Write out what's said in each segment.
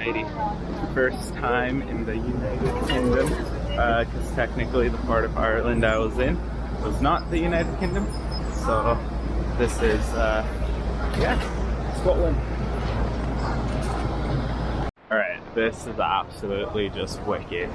almighty. First time in the United Kingdom, because technically the part of Ireland I was in was not the United Kingdom. So this is, yeah, Scotland. Alright, this is absolutely just wicked.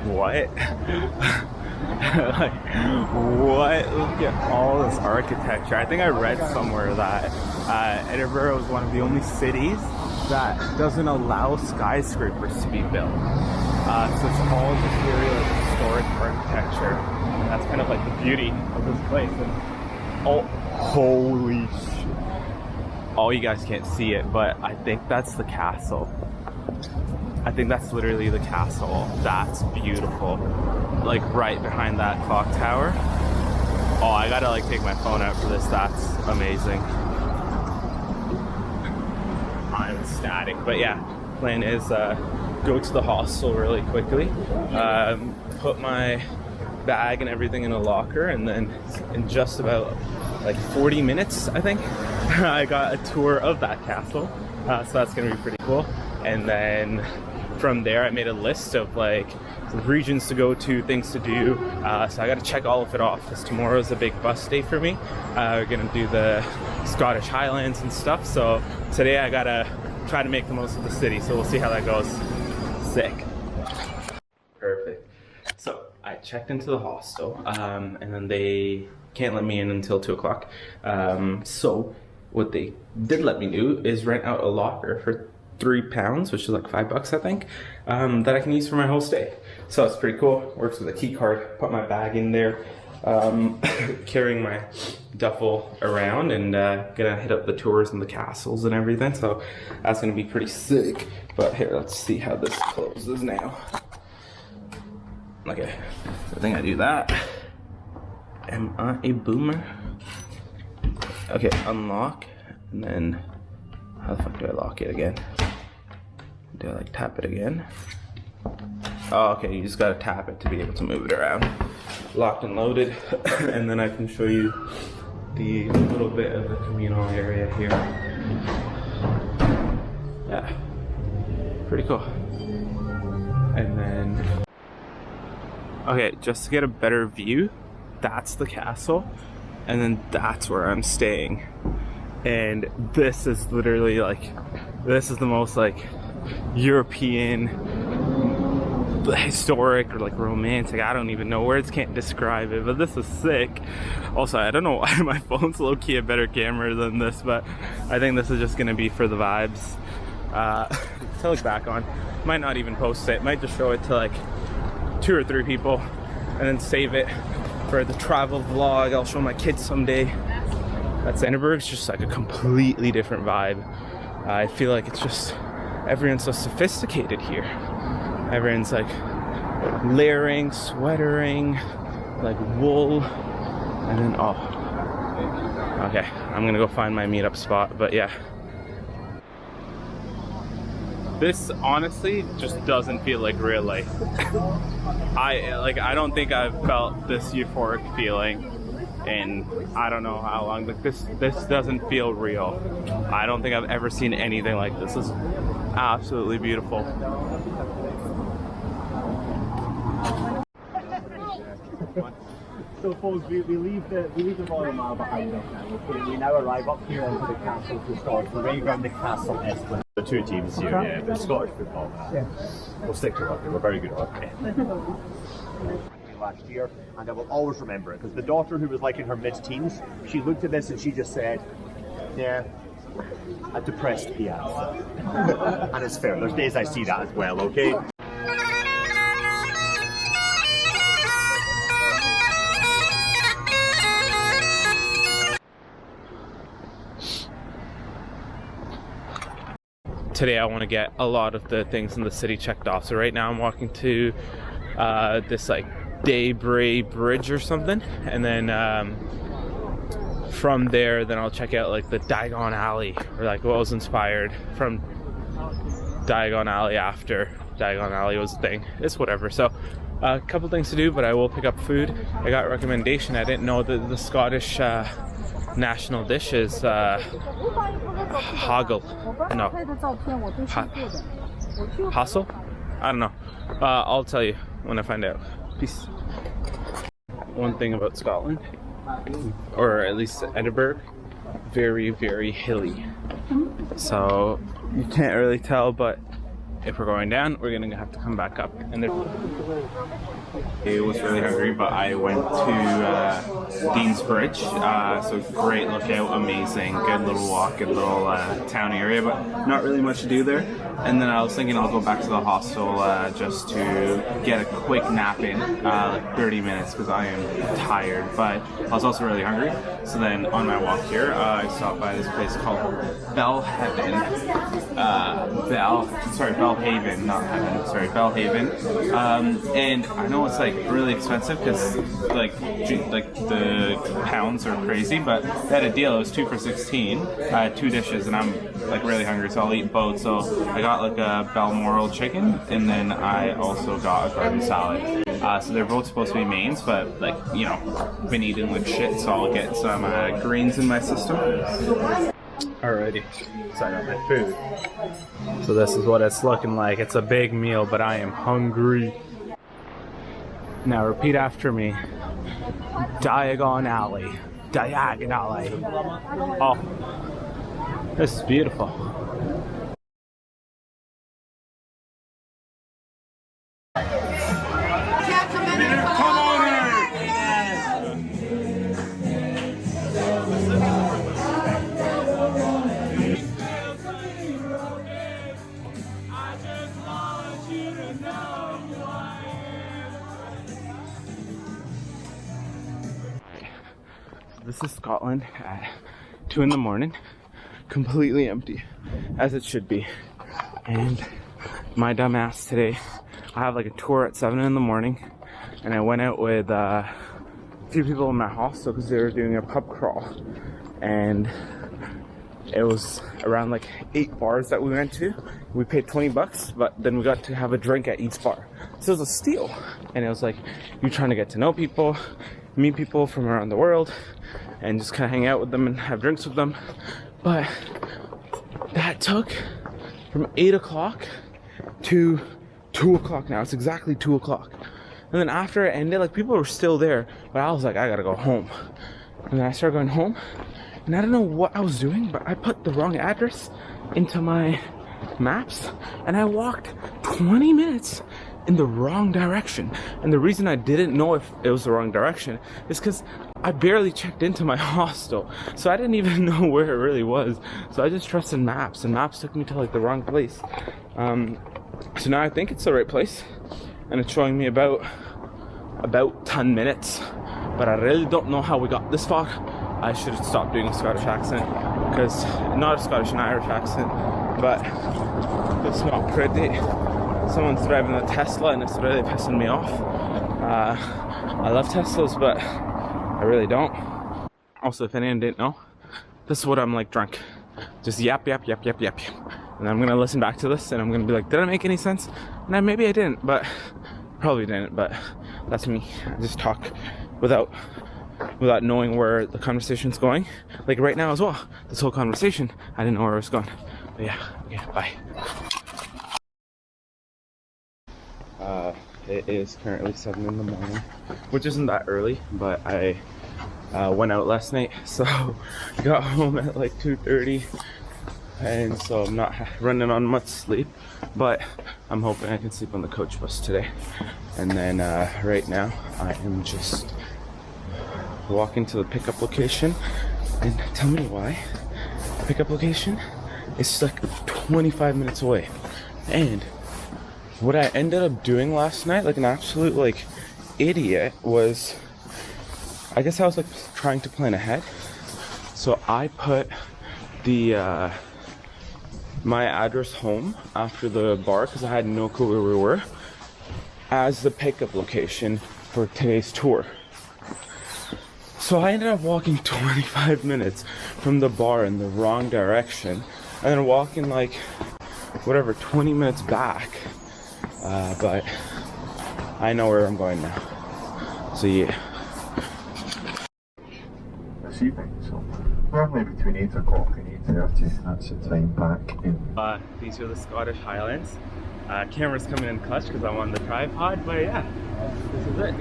What? Like, what? Look at all this architecture. I think I read somewhere that Edinburgh is one of the only cities that doesn't allow skyscrapers to be built. So it's all just really like historic architecture. And that's kind of like the beauty of this place. And oh, holy shit. Oh, you guys can't see it, but I think that's the castle. I think that's literally the castle. That's beautiful. Like right behind that clock tower. Oh, I gotta like take my phone out for this. That's amazing. I'm ecstatic. But yeah, plan is go to the hostel really quickly, put my bag and everything in a locker, and then in just about like 40 minutes, I think, I got a tour of that castle. So that's gonna be pretty cool. And then from there, I made a list of like regions to go to, things to do. So I got to check all of it off because tomorrow's a big bus day for me. We're gonna do the Scottish Highlands and stuff. So today I gotta try to make the most of the city. So we'll see how that goes. Sick. Perfect. So I checked into the hostel, and then they can't let me in until 2 o'clock. So what they did let me do is rent out a locker for £3, which is like $5, I think, that I can use for my whole stay. So it's pretty cool. Works with a key card. Put my bag in there, carrying my duffel around, and gonna hit up the tours and the castles and everything. So that's gonna be pretty sick. But here, let's see how this closes now. Okay, I think I do that. Am I a boomer? Okay, unlock, and then how the fuck do I lock it again? Do I like tap it again? Oh, okay, you just gotta tap it to be able to move it around. Locked and loaded, and then I can show you the little bit of the communal area here. Yeah, pretty cool. And then, okay, just to get a better view, that's the castle, and then that's where I'm staying. And this is literally like, this is the most like European, historic, or like romantic, I don't even know, words can't describe it, but this is sick. Also, I don't know why my phone's low-key a better camera than this, but I think this is just gonna be for the vibes. To look back on, might not even post it, might just show it to like 2 or 3 people and then save it for the travel vlog. I'll show my kids someday. That's Edinburgh. It's just like a completely different vibe. I feel like it's just, everyone's so sophisticated here. Everyone's like layering, sweatering, like wool, and then, oh, okay, I'm gonna go find my meetup spot, but yeah. This honestly just doesn't feel like real life. I don't think I've felt this euphoric feeling in I don't know how long. Like this doesn't feel real. I don't think I've ever seen anything like this. This is absolutely beautiful. So folks, we leave the Royal Mile behind us now. Okay, we now arrive up here onto the castle to start. We're right around the castle Esplin. The 2 teams here, yeah, but Scottish football. Yeah. We'll stick to rugby. We're very good at rugby. Last year, and I will always remember it because the daughter who was like in her mid-teens, she looked at this and she just said, "Yeah, a depressed piazza." And it's fair. There's days I see that as well. Okay. Today I want to get a lot of the things in the city checked off. So right now I'm walking to this like Daybray Bridge or something, and then from there then I'll check out like the Diagon Alley, or like what was inspired from Diagon Alley after Diagon Alley was a thing. It's whatever. So a couple things to do, but I will pick up food. I got a recommendation. I didn't know that the Scottish national dish is hoggle. No. Hassel? I don't know. I'll tell you when I find out. Peace. One thing about Scotland, or at least Edinburgh, very, very hilly. So you can't really tell, but if we're going down, we're gonna have to come back up. And I was really hungry, but I went to Dean's Bridge. So great lookout, amazing, good little walk, good little town area, but not really much to do there. And then I was thinking I'll go back to the hostel just to get a quick nap in, like 30 minutes, because I am tired, but I was also really hungry. So then on my walk here, I stopped by this place called Bellhaven, Bellhaven, not Heaven, sorry, Bellhaven. And I know it's like really expensive because like the pounds are crazy, but they had a deal. It was 2 for $16, 2 dishes, and I'm like really hungry, so I'll eat both. So I got like a Balmoral chicken, and then I also got a garden salad. So they're both supposed to be mains, but like, you know, been eating like shit, so I'll get some greens in my system. Alrighty, so I got my food. So this is what it's looking like. It's a big meal, but I am hungry. Now repeat after me. Diagonally. Diagonally. Oh, this is beautiful. This is Scotland at 2 in the morning, completely empty, as it should be. And my dumb ass today, I have like a tour at 7 in the morning, and I went out with a few people in my hostel because they were doing a pub crawl, and it was around like 8 bars that we went to. We paid $20, but then we got to have a drink at each bar. So it was a steal. And it was like, you're trying to get to know people, meet people from around the world, and just kind of hang out with them and have drinks with them. But that took from 8 o'clock to 2 o'clock now. It's exactly 2 o'clock. And then after it ended, like, people were still there, but I was like, I gotta go home. And then I started going home, and I don't know what I was doing, but I put the wrong address into my maps, and I walked 20 minutes in the wrong direction. And the reason I didn't know if it was the wrong direction is because I barely checked into my hostel, so I didn't even know where it really was. So I just trusted maps, and maps took me to like the wrong place. So now I think it's the right place, and it's showing me about 10 minutes, but I really don't know how we got this far. I should have stopped doing a Scottish accent, because not a Scottish and Irish accent, but it's not pretty. Someone's driving a Tesla and it's really pissing me off. I love Teslas, but I really don't. Also, if anyone didn't know, this is what I'm like drunk. Just yap, yap, yap, yap, yap, yap. And I'm gonna listen back to this and I'm gonna be like, did I make any sense? And maybe I didn't, but probably didn't, but that's me. I just talk without knowing where the conversation's going. Like right now as well, this whole conversation, I didn't know where it was going. But yeah, okay, bye. It is currently 7 in the morning, which isn't that early, but I went out last night, so got home at like 2:30, and so I'm not running on much sleep, but I'm hoping I can sleep on the coach bus today. And then right now I am just walking to the pickup location, and tell me why. The pickup location is like 25 minutes away, and what I ended up doing last night, like an absolute like idiot, was I guess I was like trying to plan ahead. So I put the my address home after the bar, because I had no clue where we were, as the pickup location for today's tour. So I ended up walking 25 minutes from the bar in the wrong direction, and then walking like whatever 20 minutes back. But I know where I'm going now. So yeah. A few things. Normally between 8 o'clock and 8:30, that's the time back in. These are the Scottish Highlands. Camera's coming in clutch because I'm on the tripod, but yeah, this is it.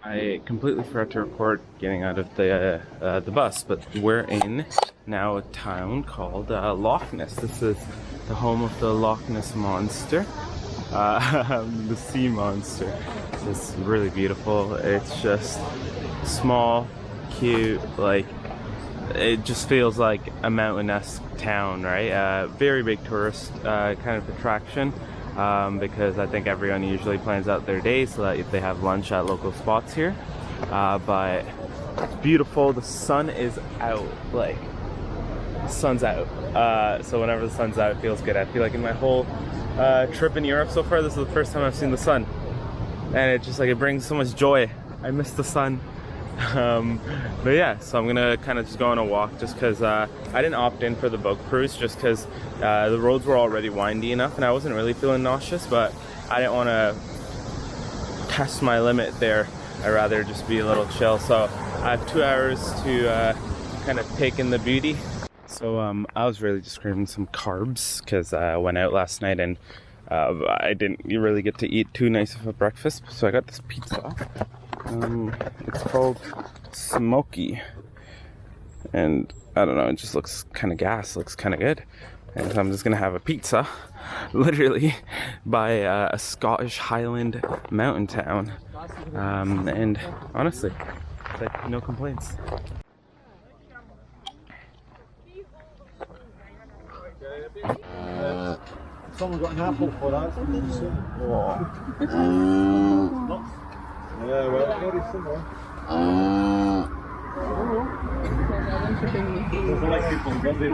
I completely forgot to record getting out of the bus, but we're in now a town called Loch Ness. This is the home of the Loch Ness monster, the sea monster. It's really beautiful. It's just small, cute, like it just feels like a mountainous town, right? Very big tourist kind of attraction. Because I think everyone usually plans out their day so that they have lunch at local spots here. But it's beautiful. The sun is out. Like, the sun's out. So whenever the sun's out, it feels good. I feel like in my whole trip in Europe so far, this is the first time I've seen the sun. And it just like, it brings so much joy. I miss the sun. But yeah, so I'm gonna kind of just go on a walk just because I didn't opt in for the boat cruise just because the roads were already windy enough and I wasn't really feeling nauseous, but I didn't want to test my limit there. I'd rather just be a little chill. So I have 2 hours to kind of take in the beauty. So I was really just craving some carbs because I went out last night and I didn't really get to eat too nice of a breakfast, so I got this pizza. It's called Smoky, and I don't know, it just looks kind of gas, looks kind of good, and so I'm just gonna have a pizza literally by a Scottish Highland mountain town, and honestly, it's like no complaints. Someone got an apple for that. Yeah, well, very similar. There's a lot of people in Dundee.